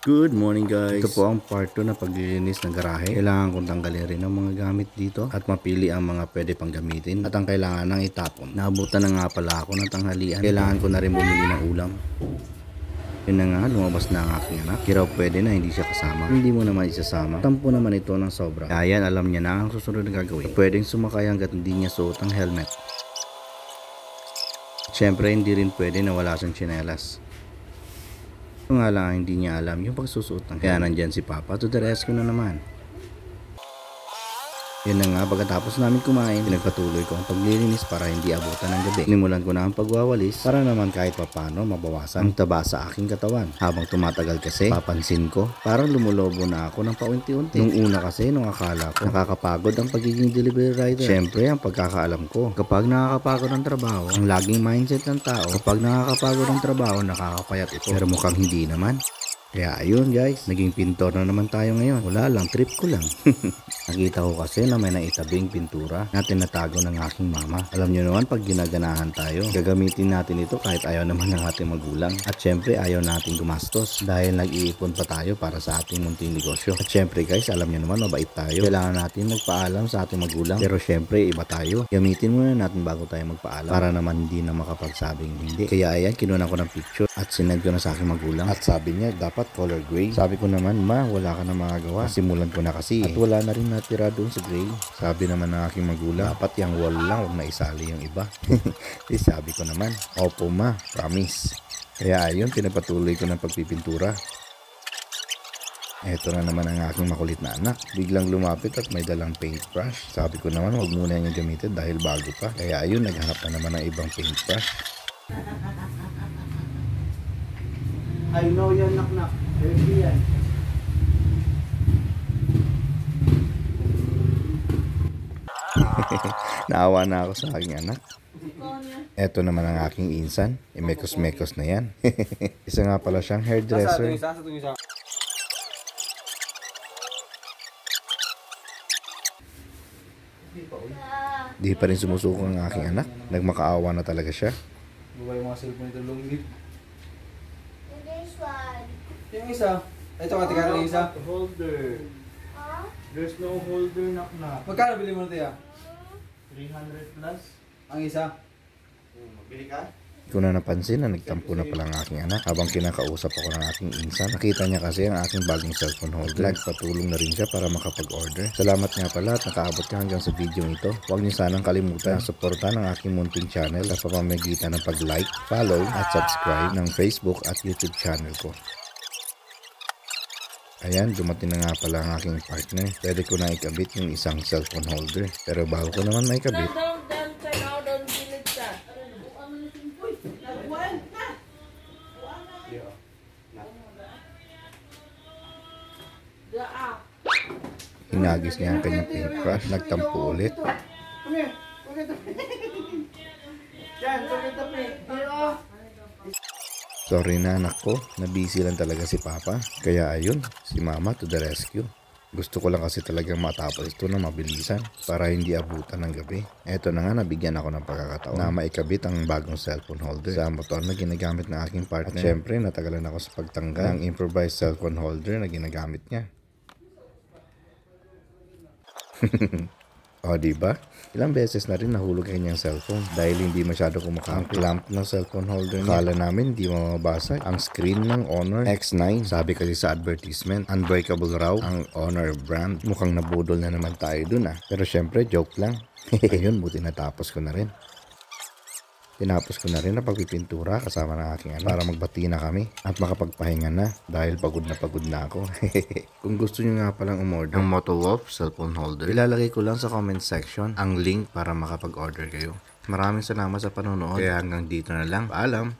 Good morning guys. Ito po ang part 2 na paglilinis ng garahe. Kailangan kong tanggalin rin ang mga gamit dito at mapili ang mga pwede pang gamitin at ang kailangan nang itapon. Naabutan na nga pala ako ng tanghalian. Kailangan ko na rin bumili ng ulam. Yun na nga, lumabas na ang aking anak. Kiraw pwede na hindi siya kasama. Hindi mo naman isasama. Tampo naman ito ng sobra. Kaya yan, alam niya na ang susunod na gagawin. Pwedeng sumakay hanggat hindi niya suot ang helmet. Siyempre hindi rin pwede na wala siyang tsinelas. Ito nga lang hindi niya alam yung pagsusuot ng kaya nandyan si Papa to the rescue na naman. Yan na nga, pagkatapos namin kumain, pinagpatuloy ko ang paglilinis para hindi abutan ng gabi. Sinimulan ko na ang pagwawalis para naman kahit papano mabawasan ang taba sa aking katawan. Habang tumatagal kasi, papansin ko, parang lumulobo na ako ng paunti-unti. Nung una kasi, nung akala ko, nakakapagod ang pagiging delivery rider. Siyempre, ang pagkakaalam ko, kapag nakakapagod ang trabaho, ang laging mindset ng tao, kapag nakakapagod ang trabaho, nakakapayat ito. Pero mukhang hindi naman. Kaya ayun guys, naging pintor na naman tayo ngayon. Wala lang, trip ko lang. Nakita ko kasi na may naitabing pintura na tinatago ng aking mama. Alam nyo naman, pag ginaganahan tayo, gagamitin natin ito kahit ayaw naman ng ating magulang. At syempre, ayaw natin gumastos dahil nag-iipon pa tayo para sa ating munting negosyo. At syempre guys, alam nyo naman, mabait tayo. Kailangan natin magpaalam sa ating magulang. Pero syempre, iba tayo. Gamitin muna natin bago tayo magpaalam para naman hindi na makapagsabing hindi. Kaya ayan, kinuha ko ng picture at sinend ko na sa aking magulang. At sabi niya, dapat color gray. Sabi ko naman, ma, wala ka na magagawa. Simulan ko na kasi. At wala na rin natira doon sa gray. Sabi naman ng aking magulang, dapat yung wall lang, huwag na isali yung iba. Sabi ko naman, opo ma, promise. Kaya ayun, pinapatuloy ko ng pagpipintura. Eto na naman ang aking makulit na anak. Biglang lumapit at may dalang paintbrush. Sabi ko naman, huwag muna yung gamitin dahil bago pa. Kaya ayun, naghanap na naman ng ibang paintbrush. I know yan, nak. Ready yan. Naawa na ako sa aking anak. Eto naman ang aking insan. Mekos-mekos na yan. Isa nga pala siyang hairdresser. Di pa rin sumusuko ang aking anak. Nagmakaawa na talaga siya. Buka yung mga cellphone ito lungit. This one. Yung isa. Ito ka, tika yung isa. Holder. Huh? There's no holder na. Magkano bili mo na tiya? 300 plus. Ang isa. Magbili ka? Hindi ko na napansin na nagtampo na pala ang aking anak habang kinakausap ako ng aking insan. Nakita niya kasi ang aking bagong cellphone holder. Nagpatulong na rin siya para makapag-order. Salamat nga pala at nakaabot ka hanggang sa video ito. Huwag niyo sanang kalimutan ang suporta ng aking munting channel sa pamamagitan ng pag-like, follow at subscribe ng Facebook at YouTube channel ko. Ayan, dumating na nga pala ang aking partner. Pwede ko na ikabit yung isang cellphone holder. Pero bago ko naman maikabit, hinagis niya ang kanyang paintbrush, nagtampo ulit. Come here. Yan, tapi. Sorry na anak ko, nabisi lang talaga si Papa. Kaya ayun, si Mama to the rescue. Gusto ko lang kasi talagang matapos ito na mabilisan para hindi abutan ng gabi. Eto na nga, nabigyan ako ng pagkakataon na maikabit ang bagong cellphone holder sa motor na ginagamit ng aking partner. At syempre, natagalan ako sa pagtanggal ng improvised cellphone holder na ginagamit niya. O diba? Ilang beses na rin nahulog ang kanyang cellphone dahil hindi masyado kumakang clamp ng cellphone holder niya. Akala namin hindi mamabasag ang screen ng Honor X9. Sabi kasi sa advertisement, unbreakable raw ang Honor brand. Mukhang nabudol na naman tayo dun ah. Pero syempre, joke lang. Ayun, buti natapos ko na rin. Tinapos ko na rin ang pagpipintura kasama ng aking anak para magbati na kami at makapagpahinga na dahil pagod na ako. Kung gusto nyo nga palang umorder ng Motowolf cellphone holder, ilalagay ko lang sa comment section ang link para makapag-order kayo. Maraming salamat sa panonood. Kaya hanggang dito na lang. Paalam!